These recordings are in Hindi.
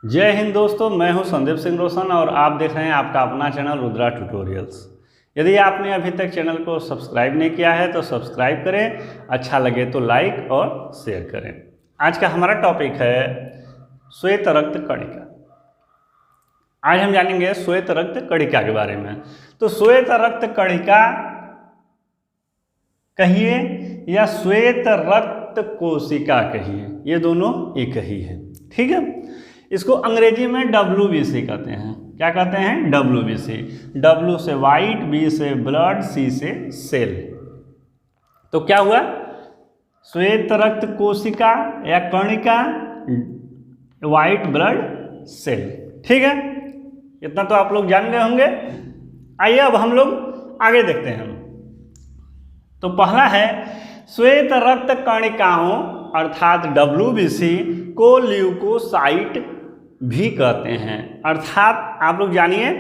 जय हिंद दोस्तों, मैं हूं संदीप सिंह रोशन और आप देख रहे हैं आपका अपना चैनल रुद्रा ट्यूटोरियल्स। यदि आपने अभी तक चैनल को सब्सक्राइब नहीं किया है तो सब्सक्राइब करें, अच्छा लगे तो लाइक और शेयर करें। आज का हमारा टॉपिक है श्वेत रक्त कणिका। आज हम जानेंगे श्वेत रक्त कणिका के बारे में। तो श्वेत रक्त कणिका कहिए या श्वेत रक्त कोशिका कहिए, ये दोनों एक ही है। ठीक है, इसको अंग्रेजी में WBC कहते हैं। क्या कहते हैं? WBC। W से वाइट, B से ब्लड, C से सेल। तो क्या हुआ? श्वेत रक्त कोशिका या कणिका, वाइट ब्लड सेल। ठीक है, इतना तो आप लोग जान गए होंगे। आइए अब हम लोग आगे देखते हैं। तो पहला है श्वेत रक्त कणिकाओं अर्थात WBC को ल्यूकोसाइट भी कहते हैं। अर्थात आप लोग जानिए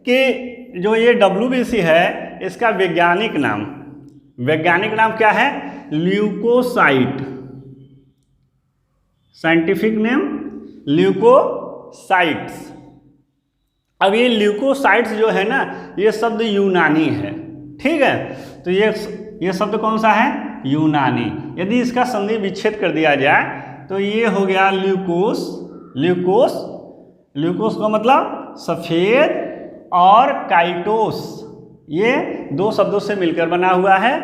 कि जो ये WBC है इसका वैज्ञानिक नाम क्या है? ल्यूकोसाइट। Scientific name leucocytes. अब ये ल्यूकोसाइट्स जो है ना, ये शब्द यूनानी है। ठीक है, तो ये शब्द कौन सा है? यूनानी। यदि इसका संधि विच्छेद कर दिया जाए तो ये हो गया ल्यूकोस का मतलब सफेद, और काइटोस, ये दो शब्दों से मिलकर बना हुआ है,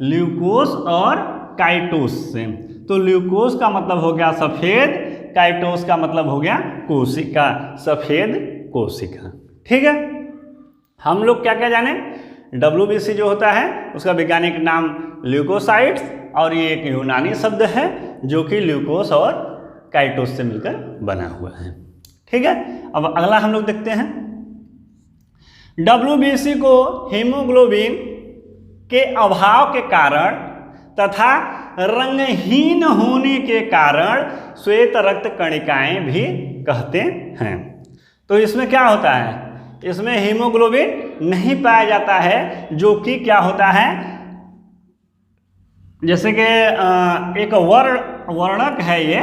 ल्यूकोस और काइटोस से। तो ल्यूकोस का मतलब हो गया सफेद, काइटोस का मतलब हो गया कोशिका, सफेद कोशिका। ठीक है, हम लोग क्या क्या जाने? WBC जो होता है उसका वैज्ञानिक नाम ल्यूकोसाइट्स, और ये एक यूनानी शब्द है जो कि ल्यूकोस और काइटोस से मिलकर बना हुआ है। ठीक है, अब अगला हम लोग देखते हैं। WBC को हीमोग्लोबिन के अभाव के कारण तथा रंगहीन होने के कारण श्वेत रक्त कणिकाएं भी कहते हैं। तो इसमें क्या होता है? इसमें हीमोग्लोबिन नहीं पाया जाता है, जो कि क्या होता है, जैसे कि एक वर्णक है। ये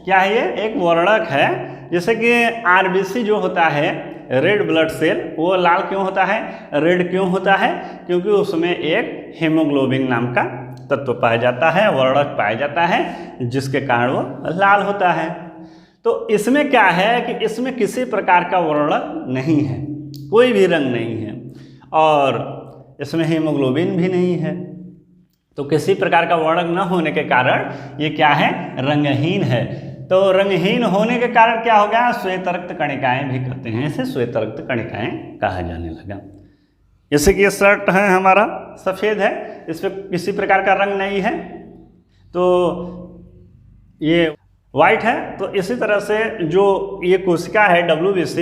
क्या है? ये एक वर्णक है। जैसे कि RBC जो होता है, रेड ब्लड सेल, वो लाल क्यों होता है, रेड क्यों होता है? क्योंकि उसमें एक हीमोग्लोबिन नाम का तत्व पाया जाता है, वर्णक पाया जाता है, जिसके कारण वो लाल होता है। तो इसमें क्या है कि इसमें किसी प्रकार का वर्णक नहीं है, कोई भी रंग नहीं है, और इसमें हीमोग्लोबिन भी नहीं है। तो किसी प्रकार का वर्णक न होने के कारण ये क्या है? रंगहीन है। तो रंगहीन होने के कारण क्या हो गया? श्वेत रक्त कणिकाएं भी कहते हैं, इसे श्वेत रक्त कणिकाएं कहा जाने लगा। जैसे कि ये शर्ट है हमारा, सफ़ेद है, इस पर किसी प्रकार का रंग नहीं है, तो ये वाइट है। तो इसी तरह से जो ये कोशिका है WBC,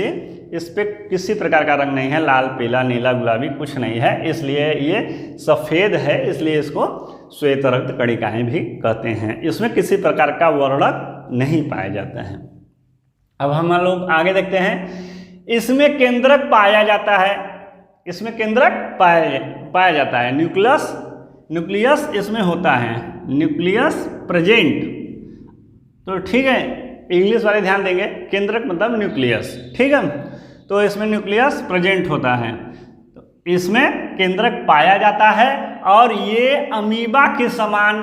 इस पर किसी प्रकार का रंग नहीं है, लाल, पीला, नीला, गुलाबी कुछ नहीं है, इसलिए ये सफ़ेद है, इसलिए इसको श्वेत रक्त कणिकाएं भी कहते हैं। इसमें किसी प्रकार का वर्णक नहीं पाया जाता है। अब हम लोग आगे देखते हैं। इसमें केंद्रक पाया जाता है, इसमें केंद्रक पाया जाता है। न्यूक्लियस इसमें होता है, न्यूक्लियस प्रेजेंट। तो ठीक है, इंग्लिश वाले ध्यान देंगे, केंद्रक मतलब न्यूक्लियस। ठीक है, तो इसमें न्यूक्लियस प्रेजेंट होता है, तो इसमें केंद्रक पाया जाता है, और ये अमीबा के समान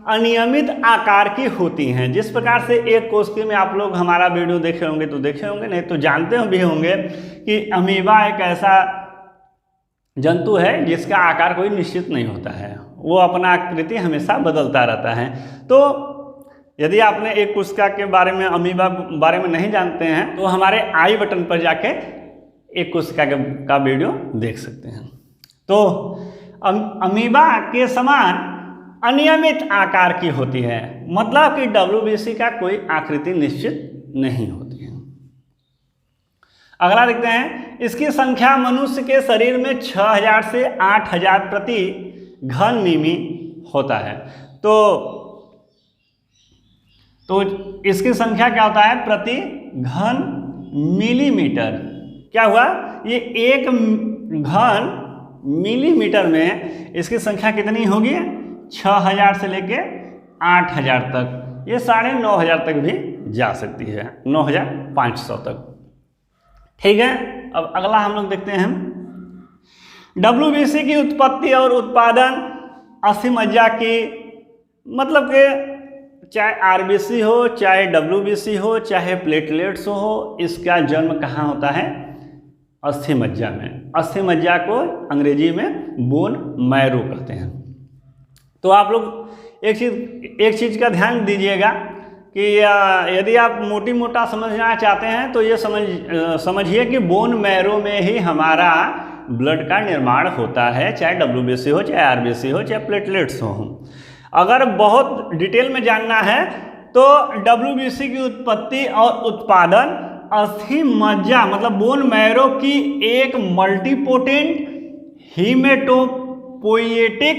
अनियमित आकार की होती हैं। जिस प्रकार से एक कोशिका में आप लोग हमारा वीडियो देखे होंगे तो देखे होंगे, नहीं तो जानते भी होंगे कि अमीबा एक ऐसा जंतु है जिसका आकार कोई निश्चित नहीं होता है, वो अपना आकृति हमेशा बदलता रहता है। तो यदि आपने एक कोशिका के बारे में, अमीबा बारे में नहीं जानते हैं, तो हमारे आई बटन पर जाके एक कोशिका का वीडियो देख सकते हैं। तो अमीबा के समान अनियमित आकार की होती है, मतलब कि WBC का कोई आकृति निश्चित नहीं होती है। अगला देखते हैं। इसकी संख्या मनुष्य के शरीर में 6000 से 8000 प्रति घन मिमी होता है। तो इसकी संख्या क्या होता है? प्रति घन मिलीमीटर। क्या हुआ? ये एक घन मिलीमीटर में इसकी संख्या कितनी होगी? 6000 से लेके 8000 तक, ये 9500 तक भी जा सकती है 9,500 तक। ठीक है, अब अगला हम लोग देखते हैं WBC की उत्पत्ति और उत्पादन। अस्सी मज्जा की मतलब कि चाहे RBC हो, चाहे WBC हो, चाहे प्लेटलेट्स हो, इसका जन्म कहाँ होता है? अस्थि मज्जा में। अस्थि मज्जा को अंग्रेजी में बोन मैरो कहते हैं। तो आप लोग एक चीज़ का ध्यान दीजिएगा कि यदि आप मोटा समझना चाहते हैं तो ये समझिए कि बोन मैरो में ही हमारा ब्लड का निर्माण होता है, चाहे WBC हो, चाहे RBC हो, चाहे प्लेटलेट्स हो। अगर बहुत डिटेल में जानना है तो WBC की उत्पत्ति और उत्पादन अस्थि मज्जा मतलब बोन मैरो की एक मल्टीपोटेंट हीमेटोपोइएटिक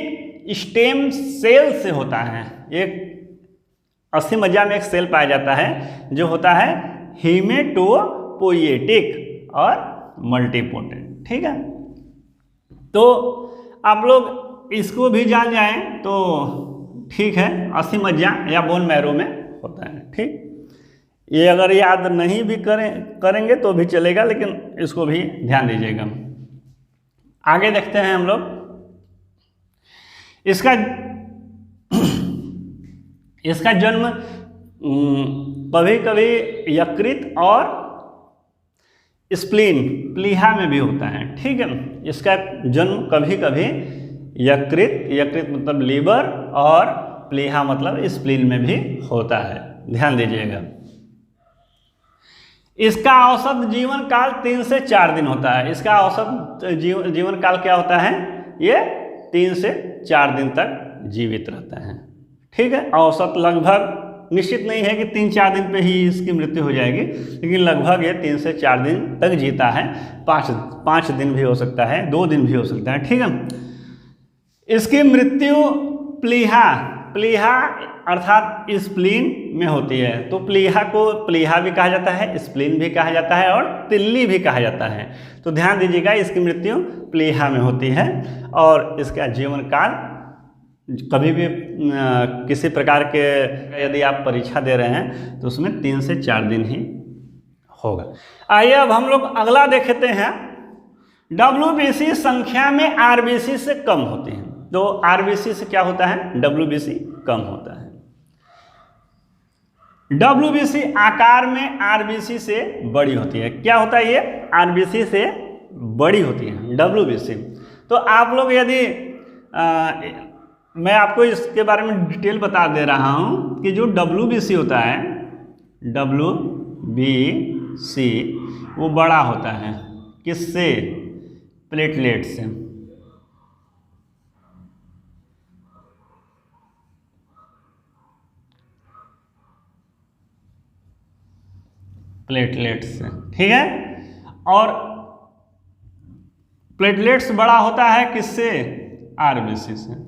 स्टेम सेल से होता है। एक अस्थि मज्जा में एक सेल पाया जाता है जो होता है हीमेटोपोइएटिक और मल्टीपोटेंट। ठीक है, तो आप लोग इसको भी जान जाएं तो ठीक है, अस्थि मज्जा या बोन मैरो में होता है। ठीक, ये अगर याद नहीं भी करेंगे तो भी चलेगा, लेकिन इसको भी ध्यान दीजिएगा। आगे देखते हैं हम लोग इसका जन्म कभी कभी यकृत और स्प्लीन प्लीहा में भी होता है। ठीक है, इसका जन्म कभी कभी यकृत मतलब लीवर और प्लीहा मतलब स्प्लीन में भी होता है, ध्यान दीजिएगा। इसका औसत जीवन काल 3 से 4 दिन होता है। इसका औसत जीवन काल क्या होता है? ये 3 से 4 दिन तक जीवित रहता है। ठीक है, औसत लगभग निश्चित नहीं है कि 3-4 दिन पे ही इसकी मृत्यु हो जाएगी, लेकिन लगभग ये 3 से 4 दिन तक जीता है। 5 दिन भी हो सकता है, 2 दिन भी हो सकता है। ठीक है, इसकी मृत्यु प्लीहा अर्थात स्प्लीन में होती है। तो प्लीहा को प्लीहा भी कहा जाता है, स्प्लीन भी कहा जाता है और तिल्ली भी कहा जाता है। तो ध्यान दीजिएगा, इसकी मृत्यु प्लीहा में होती है और इसका जीवन काल कभी भी किसी प्रकार के यदि आप परीक्षा दे रहे हैं तो उसमें 3 से 4 दिन ही होगा। आइए अब हम लोग अगला देखते हैं। WBC संख्या में RBC से कम होती है। तो RBC से क्या होता है? WBC कम होता है। WBC आकार में RBC से बड़ी होती है। क्या होता है ये? RBC से बड़ी होती है WBC। तो आप लोग यदि मैं आपको इसके बारे में डिटेल बता दे रहा हूँ कि जो WBC होता है, WBC वो बड़ा होता है किससे? प्लेटलेट से। प्लेटलेट्स से, ठीक है। और प्लेटलेट्स बड़ा होता है किससे? RBC से।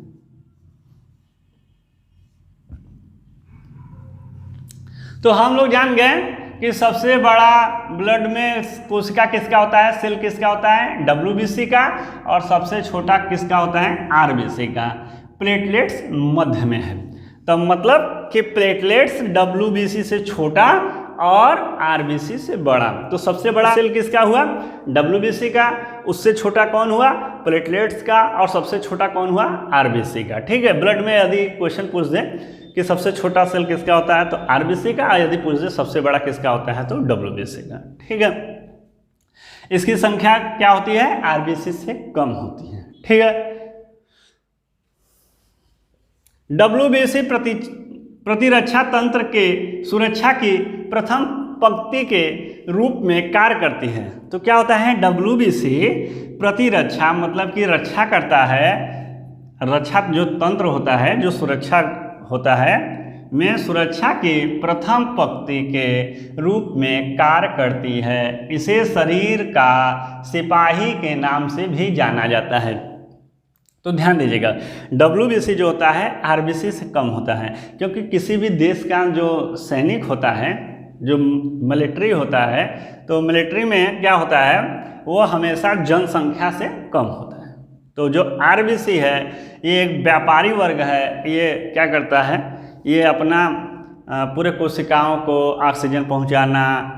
तो हम लोग जान गए कि सबसे बड़ा ब्लड में कोशिका किसका होता है, सेल किसका होता है? WBC का। और सबसे छोटा किसका होता है? RBC का। प्लेटलेट्स मध्य में है। तो मतलब कि प्लेटलेट्स WBC से छोटा और RBC से बड़ा। तो सबसे बड़ा सेल किसका हुआ? WBC का। उससे छोटा कौन हुआ? प्लेटलेट्स का। और सबसे छोटा कौन हुआ? RBC का। ठीक है, ब्लड में यदि क्वेश्चन पूछ दे कि सबसे छोटा सेल किसका होता है तो RBC का, और यदि पूछ दे सबसे बड़ा किसका होता है तो WBC का। ठीक है, इसकी संख्या क्या होती है? RBC से कम होती है। ठीक है, WBC प्रतिरक्षा तंत्र के सुरक्षा की प्रथम पंक्ति के रूप में कार्य करती है। तो क्या होता है? WBC प्रतिरक्षा मतलब कि रक्षा करता है। रक्षा जो तंत्र होता है, जो सुरक्षा होता है, में सुरक्षा की प्रथम पंक्ति के रूप में कार्य करती है। इसे शरीर का सिपाही के नाम से भी जाना जाता है। तो ध्यान दीजिएगा, WBC जो होता है RBC से कम होता है, क्योंकि किसी भी देश का जो सैनिक होता है, जो मिलिट्री होता है, तो मिलिट्री में क्या होता है, वो हमेशा जनसंख्या से कम होता है। तो जो RBC है ये एक व्यापारी वर्ग है। ये क्या करता है? ये अपना पूरे कोशिकाओं को ऑक्सीजन पहुंचाना,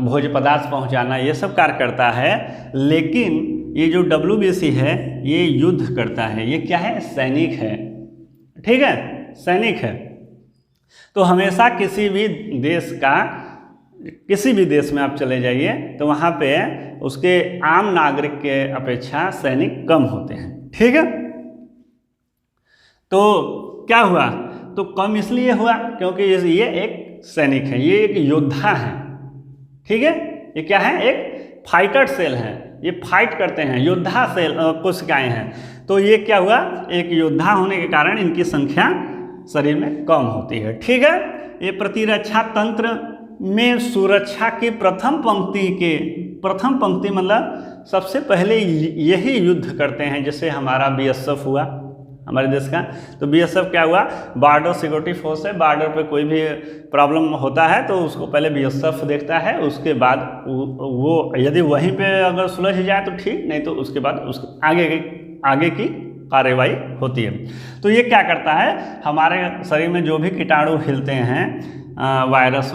भोज्य पदार्थ पहुंचाना, ये सब कार्य करता है। लेकिन ये जो WBC है ये युद्ध करता है, ये क्या है, सैनिक है, ठीक है, सैनिक है। तो हमेशा किसी भी देश का, किसी भी देश में आप चले जाइए तो वहाँ पे उसके आम नागरिक के अपेक्षा सैनिक कम होते हैं, ठीक है। तो क्या हुआ, तो कम इसलिए हुआ क्योंकि ये एक सैनिक है, ये एक योद्धा है, ठीक है। ये क्या है, एक फाइटर सेल है, ये फाइट करते हैं, योद्धा सेल कोशिकाएं हैं। तो ये क्या हुआ, एक योद्धा होने के कारण इनकी संख्या शरीर में कम होती है, ठीक है। ये प्रतिरक्षा तंत्र में सुरक्षा की प्रथम पंक्ति मतलब सबसे पहले यही युद्ध करते हैं। जैसे हमारा BSF हुआ हमारे देश का, तो BSF क्या हुआ, बॉर्डर सिक्योरिटी फोर्स है। बॉर्डर पे कोई भी प्रॉब्लम होता है तो उसको पहले BSF देखता है, उसके बाद वो यदि वहीं पे अगर सुलझ जाए तो ठीक, नहीं तो उसके बाद उसके आगे की कार्रवाई होती है। तो ये क्या करता है, हमारे शरीर में जो भी कीटाणु हिलते हैं, वायरस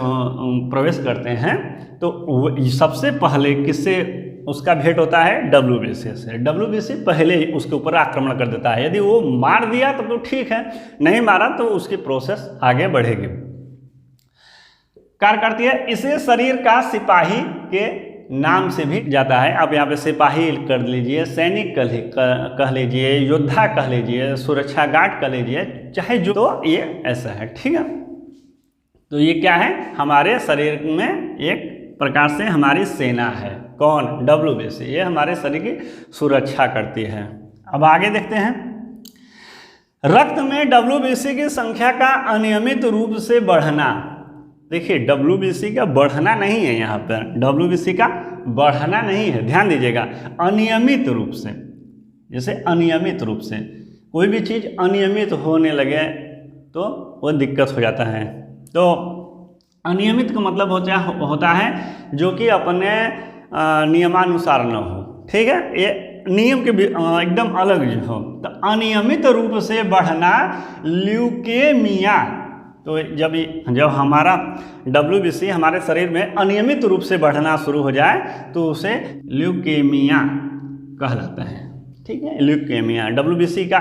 प्रवेश करते हैं, तो सबसे पहले किससे उसका भेंट होता है, WBC से। WBC पहले ही उसके ऊपर आक्रमण कर देता है। यदि वो मार दिया तब तो ठीक है, नहीं मारा तो उसकी प्रोसेस आगे बढ़ेगी, कार्य करती है। इसे शरीर का सिपाही के नाम से भी जाता है। आप यहाँ पे सिपाही कर लीजिए, सैनिक कह लीजिए, योद्धा कह लीजिए, सुरक्षा गार्ड कह लीजिए, चाहे जो, तो ये ऐसा है, ठीक है। तो ये क्या है, हमारे शरीर में एक प्रकार से हमारी सेना है। कौन, WBC, ये हमारे शरीर की सुरक्षा करती है। अब आगे देखते हैं, रक्त में WBC की संख्या का अनियमित रूप से बढ़ना। देखिए WBC का बढ़ना नहीं है, यहाँ पर WBC का बढ़ना नहीं है, ध्यान दीजिएगा, अनियमित रूप से। जैसे अनियमित रूप से कोई भी चीज़ अनियमित होने लगे तो वो दिक्कत हो जाता है। तो अनियमित का मतलब होता है जो कि अपने नियमानुसार न हो, ठीक है, ये नियम के एकदम अलग जो हो। तो अनियमित रूप से बढ़ना ल्यूकेमिया। तो जब हमारा WBC हमारे शरीर में अनियमित रूप से बढ़ना शुरू हो जाए तो उसे ल्यूकेमिया कहलाता है, ठीक है। ल्यूकेमिया WBC का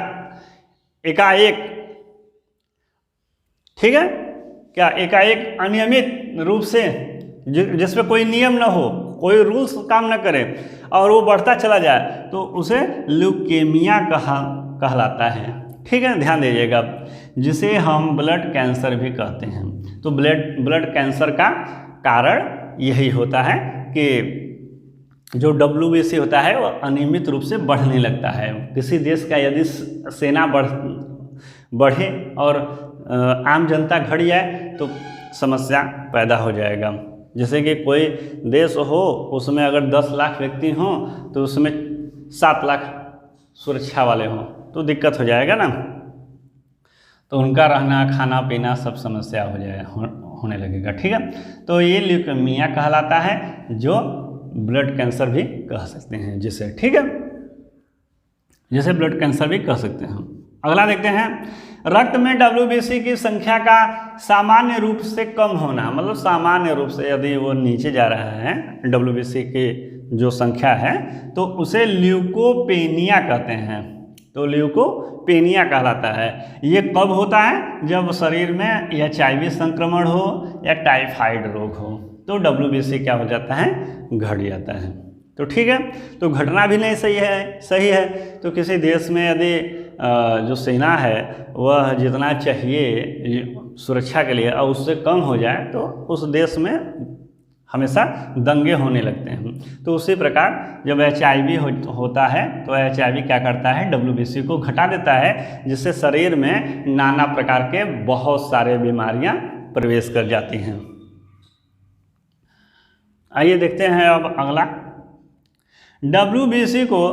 एकाएक, ठीक है, क्या एकाएक अनियमित रूप से, जिसमें कोई नियम न हो, कोई रूल्स काम न करे और वो बढ़ता चला जाए तो उसे ल्यूकेमिया कहलाता है, ठीक है, ध्यान दीजिएगा। जिसे हम ब्लड कैंसर भी कहते हैं। तो ब्लड कैंसर का कारण यही होता है कि जो WBC होता है वो अनियमित रूप से बढ़ने लगता है। किसी देश का यदि सेना बढ़े और आम जनता घट जाए तो समस्या पैदा हो जाएगा। जैसे कि कोई देश हो, उसमें अगर 10 लाख व्यक्ति हों तो उसमें 7 लाख सुरक्षा वाले हों तो दिक्कत हो जाएगा ना, तो उनका रहना खाना पीना सब समस्या हो जाए होने लगेगा, ठीक है। तो ये ल्यूकेमिया कहलाता है, जो ब्लड कैंसर भी कह सकते हैं जिसे, ठीक है, जिसे ब्लड कैंसर भी कह सकते हैं। अगला देखते हैं, रक्त में WBC की संख्या का सामान्य रूप से कम होना। मतलब सामान्य रूप से यदि वो नीचे जा रहा है WBC की जो संख्या है तो उसे ल्यूकोपेनिया कहते हैं। तो ल्यूकोपेनिया कहलाता है। ये कब होता है, जब शरीर में HIV संक्रमण हो या टाइफाइड रोग हो तो WBC क्या हो जाता है, घट जाता है। तो ठीक है, तो घटना भी नहीं सही है। तो किसी देश में यदि जो सेना है वह जितना चाहिए सुरक्षा के लिए और उससे कम हो जाए तो उस देश में हमेशा दंगे होने लगते हैं। तो उसी प्रकार जब HIV होता है तो HIV क्या करता है, WBC को घटा देता है, जिससे शरीर में नाना प्रकार के बहुत सारे बीमारियां प्रवेश कर जाती हैं। आइए देखते हैं अब अगला। WBC को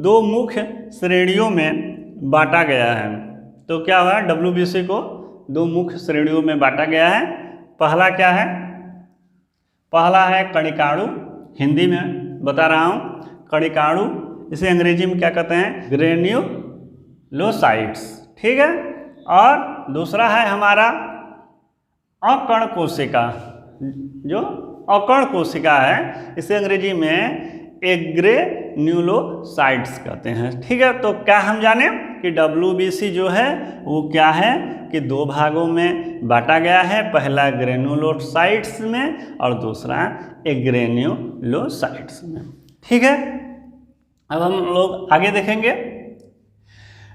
2 मुख्य श्रेणियों में बांटा गया है। तो क्या हुआ, WBC को 2 मुख्य श्रेणियों में बांटा गया है। पहला क्या है, पहला है कणिकाणु, हिंदी में बता रहा हूँ कणिकाणु, इसे अंग्रेजी में क्या कहते हैं, ग्रेन्युलोसाइट्स, ठीक है। और दूसरा है हमारा अकर्ण कोशिका, जो अकर्ण कोशिका है इसे अंग्रेजी में एग्रेन्युलोसाइट्स कहते हैं। ठीक है, तो क्या हम जाने कि WBC जो है वो क्या है कि दो भागों में बांटा गया है, पहला ग्रेनुलोसाइट्स में और दूसरा एग्रेन्युलोसाइट्स में। ठीक है, अब हम लोग आगे देखेंगे।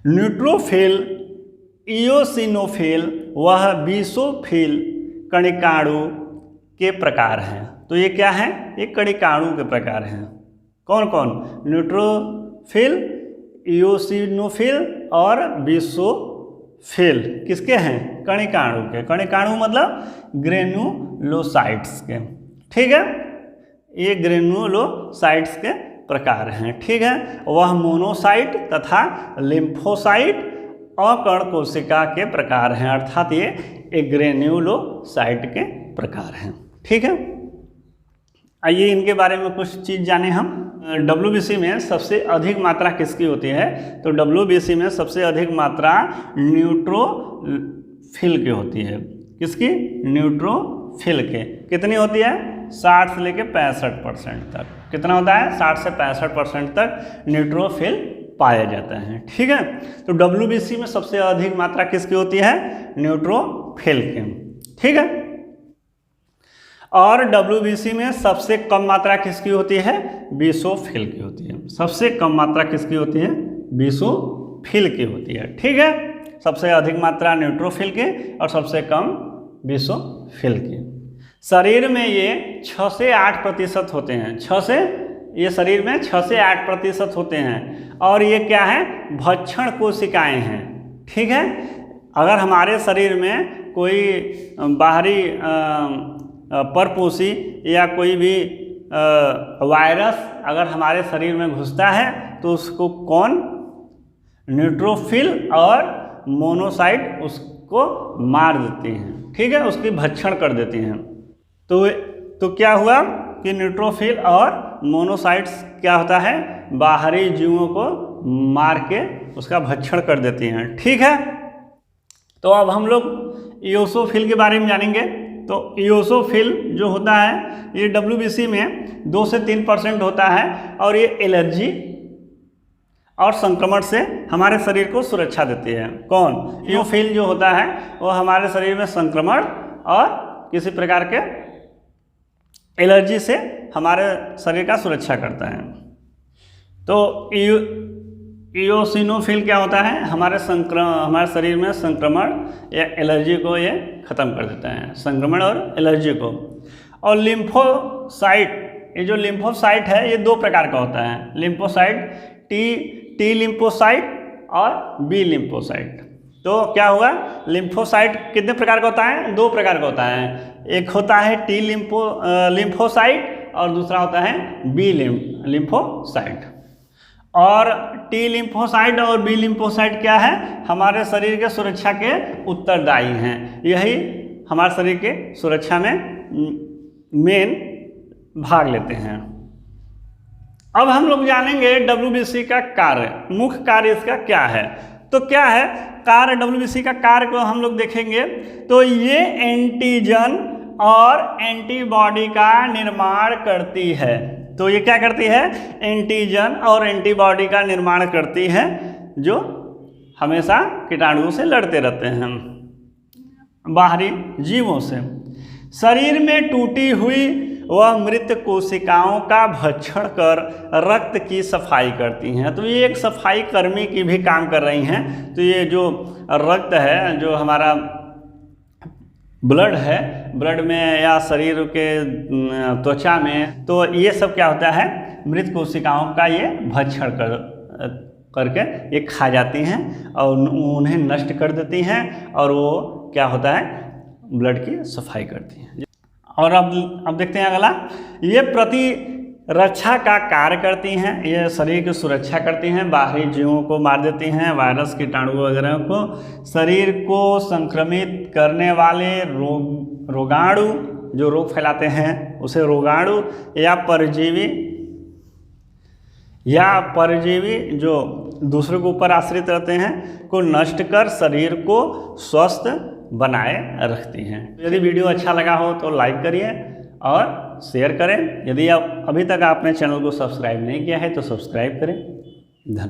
न्यूट्रोफिल, इओसिनोफिल वह बीसोफिल कणिकाणु के प्रकार हैं। तो ये क्या है, ये कणिकाणु के प्रकार हैं। कौन कौन? न्यूट्रोफिल, इओसिनोफिल और बीसोफिल किसके हैं? कणिकाणु के। कणिकाणु मतलब ग्रेनुलोसाइट्स के। ठीक है, ये ग्रेनुलोसाइट्स के प्रकार हैं। ठीक है, वह मोनोसाइट तथा लिम्फोसाइट अकर्ण कोशिका के प्रकार हैं, अर्थात ये ग्रेन्युलोसाइट के प्रकार हैं। ठीक है, आइए इनके बारे में कुछ चीज़ जाने हम। WBC में सबसे अधिक मात्रा किसकी होती है? तो WBC में सबसे अधिक मात्रा न्यूट्रोफिल की होती है। किसकी? न्यूट्रोफिल के। कितनी होती है? 60 से लेकर 65% तक। कितना होता है? 60 से 65% तक न्यूट्रोफिल पाया जाता है। ठीक है, तो WBC में सबसे अधिक मात्रा किसकी होती है? न्यूट्रोफिल की। ठीक है, और WBC में सबसे कम मात्रा किसकी होती है? बीसोफिल की होती है। सबसे कम मात्रा किसकी होती है? बीसोफिल की होती है। ठीक है, सबसे अधिक मात्रा न्यूट्रोफिल की और सबसे कम बीसोफिल की। शरीर में ये 6 से 8% होते हैं। ये शरीर में 6 से 8% होते हैं। और ये क्या है? भक्षण कोशिकाएं हैं। ठीक है, अगर हमारे शरीर में कोई बाहरी परपोषी या कोई भी वायरस अगर हमारे शरीर में घुसता है तो उसको कौन? न्यूट्रोफिल और मोनोसाइट उसको मार देती हैं। ठीक है, उसकी भक्षण कर देती हैं। तो क्या हुआ कि न्यूट्रोफिल और मोनोसाइट्स क्या होता है? बाहरी जीवों को मार के उसका भक्षण कर देती हैं। ठीक है, तो अब हम लोग इओसोफिल के बारे में जानेंगे। तो इओसोफिल जो होता है ये WBC में 2 से 3% होता है और ये एलर्जी और संक्रमण से हमारे शरीर को सुरक्षा देती है। कौन? इओसोफिल जो होता है वो हमारे शरीर में संक्रमण और किसी प्रकार के एलर्जी से हमारे शरीर का सुरक्षा करता है। तो इओसिनोफिल क्या होता है? हमारे शरीर में संक्रमण या एलर्जी को ये ख़त्म कर देता है, संक्रमण और एलर्जी को। और लिम्फोसाइट, ये जो लिम्फोसाइट है ये 2 प्रकार का होता है। लिम्फोसाइट टी लिम्फोसाइट और बी लिम्फोसाइट। तो क्या हुआ? लिम्फोसाइट कितने प्रकार का होता है? 2 प्रकार का होता है। एक होता है टी लिम्फोसाइट और दूसरा होता है बी लिम्फोसाइट। और टी लिम्फोसाइट और बी लिम्फोसाइट क्या है? हमारे शरीर के सुरक्षा के उत्तरदायी हैं। यही हमारे शरीर के सुरक्षा में मेन भाग लेते हैं। अब हम लोग जानेंगे WBC का कार्य, मुख्य कार्य इसका क्या है। तो क्या है कार्य? WBC का कार्य को हम लोग देखेंगे तो ये एंटीजन और एंटीबॉडी का निर्माण करती है। तो ये क्या करती है? एंटीजन और एंटीबॉडी का निर्माण करती है जो हमेशा कीटाणुओं से लड़ते रहते हैं, बाहरी जीवों से। शरीर में टूटी हुई वह मृत कोशिकाओं का भक्षण कर रक्त की सफाई करती हैं। तो ये एक सफाई कर्मी की भी काम कर रही हैं। तो ये जो रक्त है, जो हमारा ब्लड है, ब्लड में या शरीर के त्वचा में, तो ये सब क्या होता है? मृत कोशिकाओं का ये भक्षण करके ये खा जाती हैं और उन्हें नष्ट कर देती हैं और वो क्या होता है? ब्लड की सफाई करती हैं। और अब देखते हैं अगला। ये प्रतिरक्षा का कार्य करती हैं, ये शरीर की सुरक्षा करती हैं, बाहरी जीवों को मार देती हैं, वायरस कीटाणु वगैरह को। शरीर को संक्रमित करने वाले रोगाणु जो रोग फैलाते हैं उसे रोगाणु या परजीवी जो दूसरे के ऊपर आश्रित रहते हैं को नष्ट कर शरीर को स्वस्थ बनाए रखती हैं। यदि वीडियो अच्छा लगा हो तो लाइक करिए और शेयर करें। यदि आप अभी तक आपने चैनल को सब्सक्राइब नहीं किया है तो सब्सक्राइब करें। धन्यवाद।